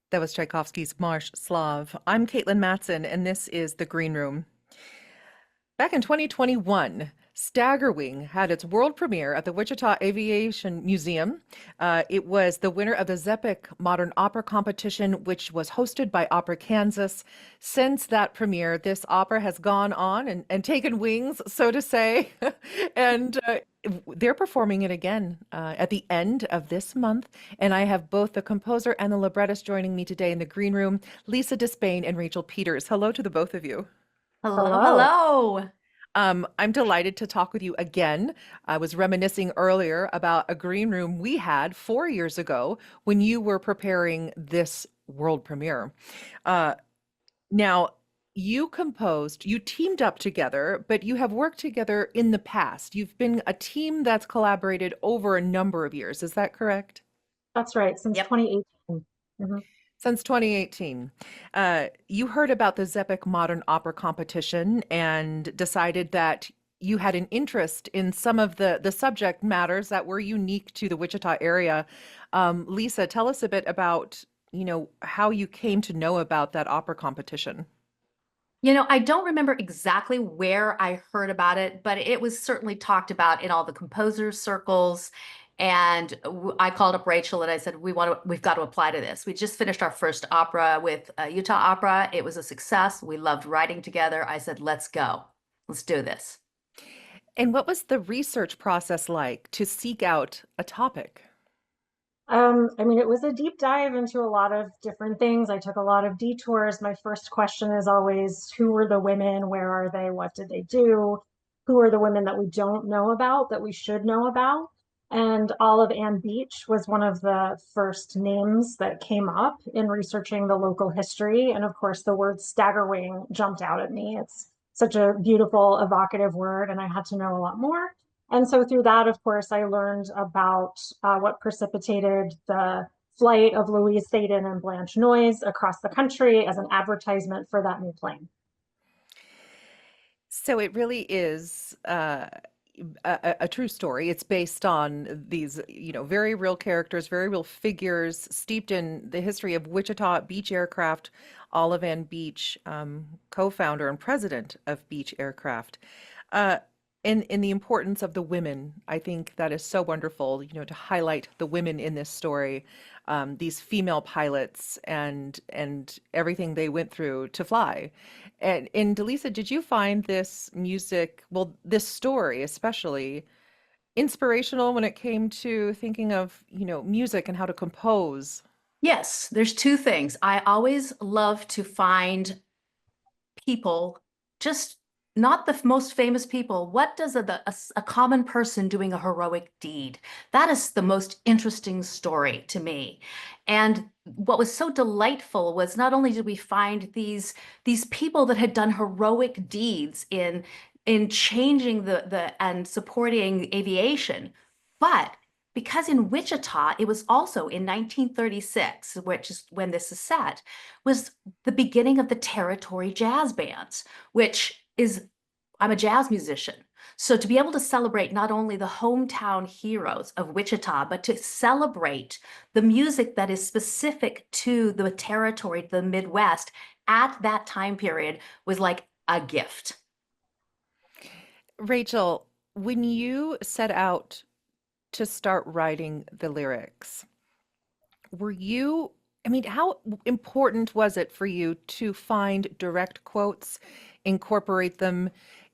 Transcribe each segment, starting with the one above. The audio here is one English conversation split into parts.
That was Tchaikovsky's Marsh Slav. I'm Katelyn Mattson, and this is The Green Room. Back in 2021, Staggerwing had its world premiere at the Wichita Aviation Museum. It was the winner of the ZEPIC Modern Opera Competition, which was hosted by Opera Kansas. Since that premiere, this opera has gone on and taken wings, so to say, and they're performing it again at the end of this month. And I have both the composer and the librettist joining me today in the green room, Lisa DeSpain and Rachel Peters. Hello to the both of you. Hello, Hello. hello. I'm delighted to talk with you again. I was reminiscing earlier about a green room we had 4 years ago when you were preparing this world premiere. Uh, Now, you teamed up together, but you have worked together in the past. You've been a team that's collaborated over a number of years. Is that correct? That's right, since Yep. 2018. Mhm. Since 2018. You heard about the ZEPIC Modern Opera Competition and decided that you had an interest in some of the subject matters that were unique to the Wichita area. Lisa, tell us a bit about, how you came to know about that opera competition. I don't remember exactly where I heard about it, but it was certainly talked about in all the composers circles. And I called up Rachel and I said, we've got to apply to this. We just finished our first opera with Utah Opera. It was a success. We loved writing together. I said, let's go. Let's do this. And what was the research process like to seek out a topic? It was a deep dive into a lot of different things. I took a lot of detours. My first question is always, who were the women? Where are they? What did they do? Who are the women that we don't know about, that we should know about? And Olive Ann Beach was one of the first names that came up in researching the local history. And of course, the word staggerwing jumped out at me. It's such a beautiful, evocative word, and I had to know a lot more. And so through that, of course, I learned about what precipitated the flight of Louise Thaden and Blanche Noyes across the country as an advertisement for that new plane. So it really is a true story. It's based on these, very real characters, very real figures, steeped in the history of Wichita Beach Aircraft. Olive Ann Beach, co-founder and president of Beach Aircraft. Uh, in the importance of the women, I think that is so wonderful, to highlight the women in this story, these female pilots and everything they went through to fly. And Delisa, did you find this music, well, this story especially, inspirational when it came to thinking of, music and how to compose? Yes, there's two things. I always love to find people, just not the most famous people. What does a common person doing a heroic deed? That is the most interesting story to me. And what was so delightful was not only did we find these people that had done heroic deeds in changing the and supporting aviation, but because in Wichita, it was also in 1936, which is when this is set, was the beginning of the territory jazz bands, which is, I'm a jazz musician. So to be able to celebrate not only the hometown heroes of Wichita, but to celebrate the music that is specific to the territory, the Midwest, at that time period was like a gift. Rachel, when you set out to start writing the lyrics, were you, how important was it for you to find direct quotes, incorporate them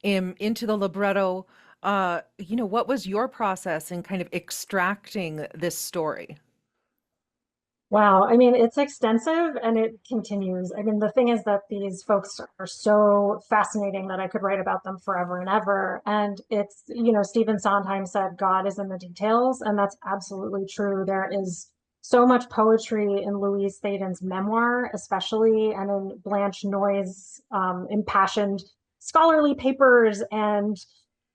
into the libretto? What was your process in kind of extracting this story? Wow. It's extensive and it continues. The thing is that these folks are so fascinating that I could write about them forever and ever. And Stephen Sondheim said, God is in the details. And that's absolutely true. There is so much poetry in Louise Thaden's memoir, especially, and in Blanche Noyes' impassioned scholarly papers and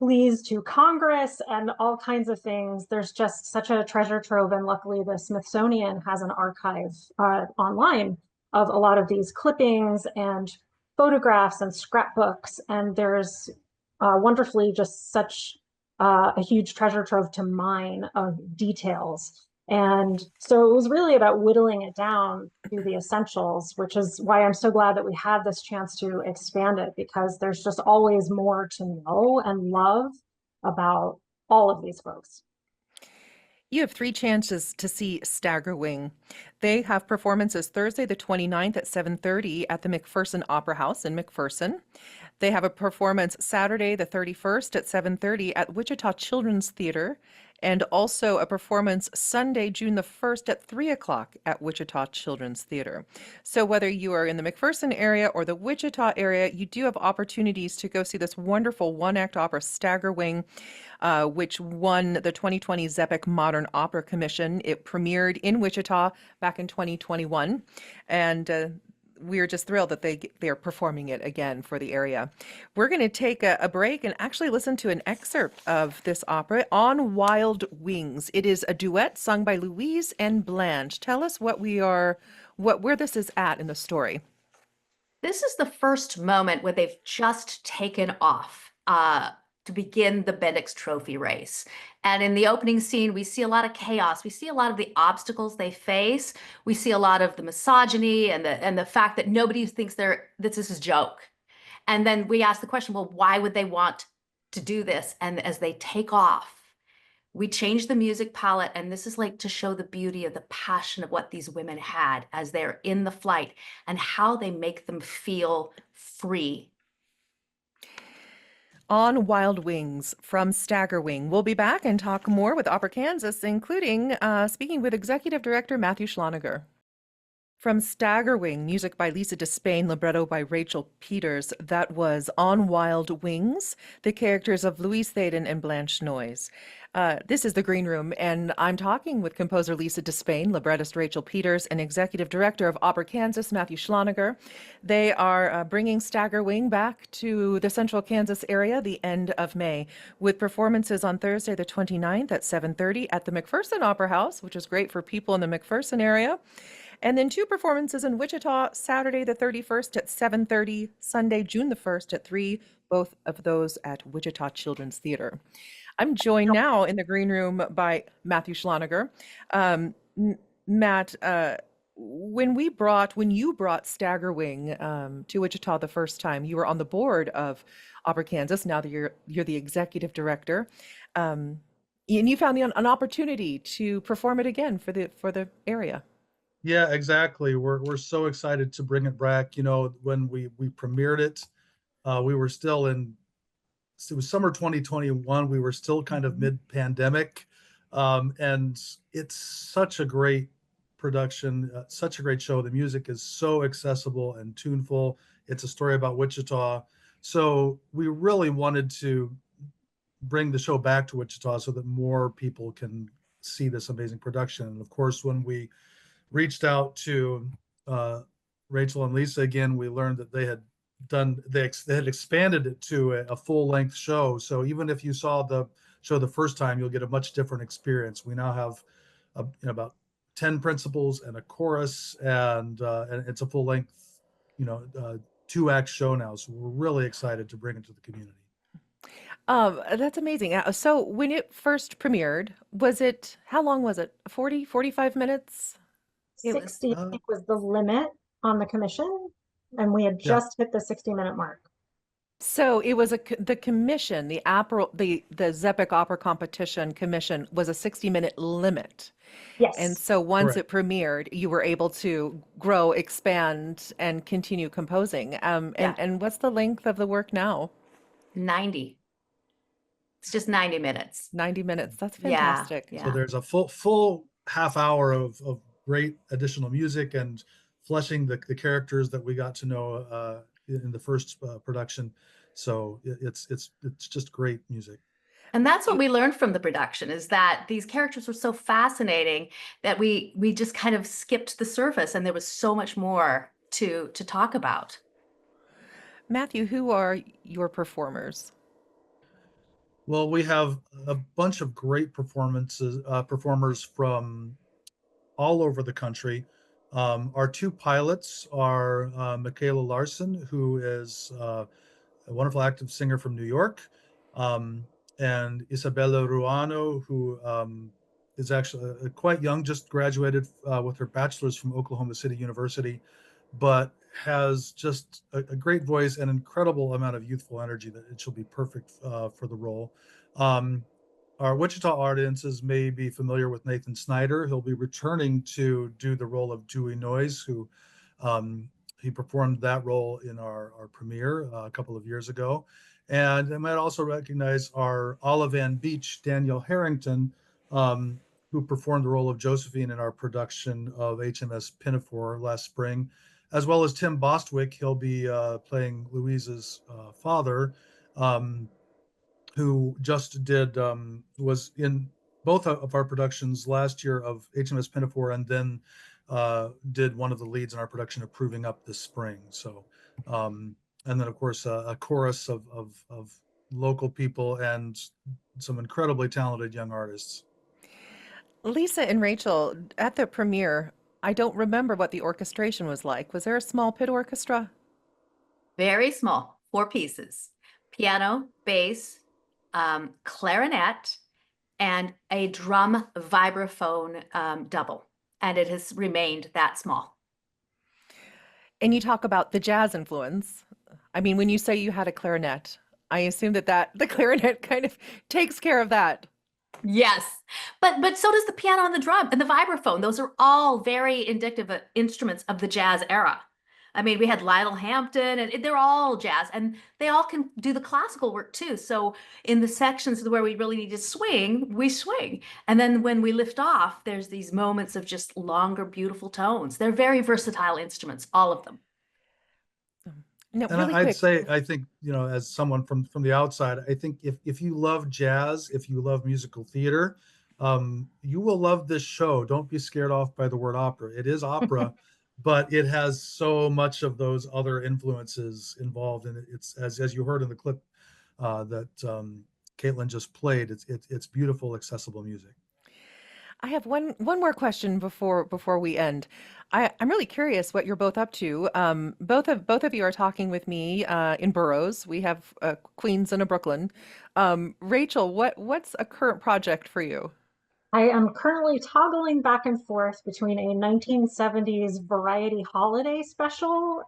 pleas to Congress and all kinds of things. There's just such a treasure trove. And luckily, the Smithsonian has an archive online of a lot of these clippings and photographs and scrapbooks. And there's wonderfully just such a huge treasure trove to mine of details. And so it was really about whittling it down to the essentials, which is why I'm so glad that we had this chance to expand it, because there's just always more to know and love about all of these folks. You have three chances to see Staggerwing. They have performances Thursday the 29th at 7:30 at the McPherson Opera House in McPherson. They have a performance Saturday the 31st at 7:30 at Wichita Children's Theater, and also a performance Sunday, June the 1st at 3 o'clock at Wichita Children's Theater. So whether you are in the McPherson area or the Wichita area, you do have opportunities to go see this wonderful one-act opera, Staggerwing, which won the 2020 ZEPIC Modern Opera Commission. It premiered in Wichita back in 2021, and we're just thrilled that they're performing it again for the area. We're going to take a break and actually listen to an excerpt of this opera, On Wild Wings. It is a duet sung by Louise and Blanche. Tell us where this is at in the story. This is the first moment where they've just taken off to begin the Bendix Trophy race. And in the opening scene, we see a lot of chaos. We see a lot of the obstacles they face. We see a lot of the misogyny and the fact that nobody thinks this is a joke. And then we ask the question, well, why would they want to do this? And as they take off, we change the music palette, and this is like to show the beauty of the passion of what these women had as they're in the flight and how they make them feel free. On Wild Wings from Staggerwing. We'll be back and talk more with Opera Kansas, including speaking with Executive Director Matthew Schloneger. From Staggerwing, music by Lisa DeSpain, libretto by Rachel Peters. That was On Wild Wings, the characters of Louise Thaden and Blanche Noyes. This is the Green Room, and I'm talking with composer Lisa DeSpain, librettist Rachel Peters, and executive director of Opera Kansas, Matthew Schloneger. They are bringing Staggerwing back to the central Kansas area the end of May, with performances on Thursday the 29th at 7:30 at the McPherson Opera House, which is great for people in the McPherson area. And then two performances in Wichita, Saturday the 31st at 7:30, Sunday, June the 1st at 3, both of those at Wichita Children's Theater. I'm joined now in the green room by Matthew Schloneger. Matt, when you brought Staggerwing to Wichita the first time, you were on the board of Opera Kansas. Now that you're the executive director, and you found an opportunity to perform it again for the area. Yeah, exactly. We're so excited to bring it back. You know, when we premiered it, we were still it was summer 2021. We were still kind of mid-pandemic. And it's such a great production, such a great show. The music is so accessible and tuneful. It's a story about Wichita. So we really wanted to bring the show back to Wichita so that more people can see this amazing production. And of course, when we reached out to Rachel and Lisa again, we learned that they had expanded it to a full-length show. So even if you saw the show the first time, you'll get a much different experience. We now have about 10 principals and a chorus, and it's a full-length, 2-act show now. So we're really excited to bring it to the community. That's amazing. So when it first premiered, how long was it? 40, 45 minutes? 60, I think, was the limit on the commission, and we had just hit the 60-minute mark. So it was the commission, the ZEPIC Opera Competition Commission was a 60-minute limit. Yes. And so once Correct. it premiered, you were able to grow, expand, and continue composing. And what's the length of the work now? 90. It's just 90 minutes. 90 minutes. That's fantastic. Yeah. So there's a full half hour of great additional music and fleshing the characters that we got to know in the first production. So it's just great music. And that's what we learned from the production, is that these characters were so fascinating that we just kind of skipped the surface, and there was so much more to talk about. Matthew, who are your performers? Well, we have a bunch of great performers from all over the country. Our two pilots are Michaela Larson, who is a wonderful active singer from New York, and Isabella Ruano, who is actually quite young, just graduated with her bachelor's from Oklahoma City University, but has just a great voice and incredible amount of youthful energy that she'll be perfect for the role. Our Wichita audiences may be familiar with Nathan Snyder. He'll be returning to do the role of Dewey Noyes, who he performed that role in our premiere a couple of years ago. And I might also recognize our Olive Ann Beach, Danielle Harrington, who performed the role of Josephine in our production of HMS Pinafore last spring, as well as Tim Bostwick. He'll be playing Louise's father, who just was in both of our productions last year of HMS Pinafore, and then did one of the leads in our production of Proving Up this spring. So, and then of course a chorus of local people and some incredibly talented young artists. Lisa and Rachel, at the premiere, I don't remember what the orchestration was like. Was there a small pit orchestra? Very small, 4 pieces: piano, bass, clarinet, and a drum vibraphone double. And it has remained that small. And you talk about the jazz influence. I mean, when you say you had a clarinet, I assume that the clarinet kind of takes care of that. Yes, but so does the piano and the drum and the vibraphone. Those are all very indicative instruments of the jazz era. I mean, we had Lionel Hampton, and they're all jazz, and they all can do the classical work too. So in the sections where we really need to swing, we swing. And then when we lift off, there's these moments of just longer, beautiful tones. They're very versatile instruments, all of them. No, And really I'd quick. say, I think, as someone from the outside, I think if you love jazz, if you love musical theater, you will love this show. Don't be scared off by the word opera. It is opera, but it has so much of those other influences involved in it. It's as you heard in the clip that Katelyn just played. It's beautiful, accessible music. I have one more question before we end. I'm really curious what you're both up to. Both of you are talking with me in boroughs. We have a Queens and a Brooklyn. Rachel, what's a current project for you? I am currently toggling back and forth between a 1970s variety holiday special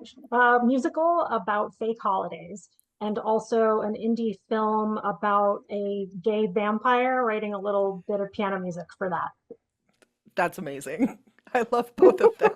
musical about fake holidays, and also an indie film about a gay vampire, writing a little bit of piano music for that. That's amazing. I love both of those.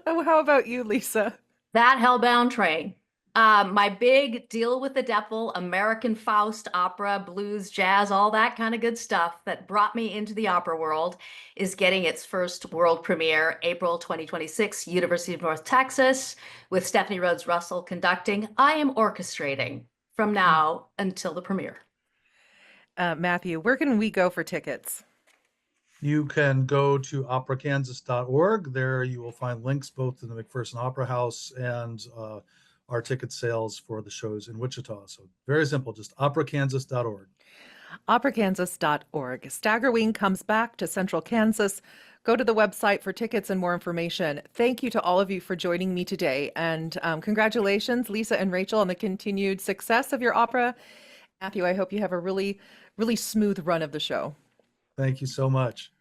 Oh, how about you, Lisa? That Hellbound Train. My big Deal with the Devil, American Faust, opera, blues, jazz, all that kind of good stuff that brought me into the opera world is getting its first world premiere April 2026, University of North Texas, with Stephanie Rhodes Russell conducting. I am orchestrating from now until the premiere. Matthew, where can we go for tickets? You can go to operakansas.org. There you will find links both to the McPherson Opera House and our ticket sales for the shows in Wichita. So very simple, just operakansas.org. operakansas.org. Staggerwing comes back to Central Kansas. Go to the website for tickets and more information. Thank you to all of you for joining me today. And congratulations, Lisa and Rachel, on the continued success of your opera. Matthew, I hope you have a really, really smooth run of the show. Thank you so much.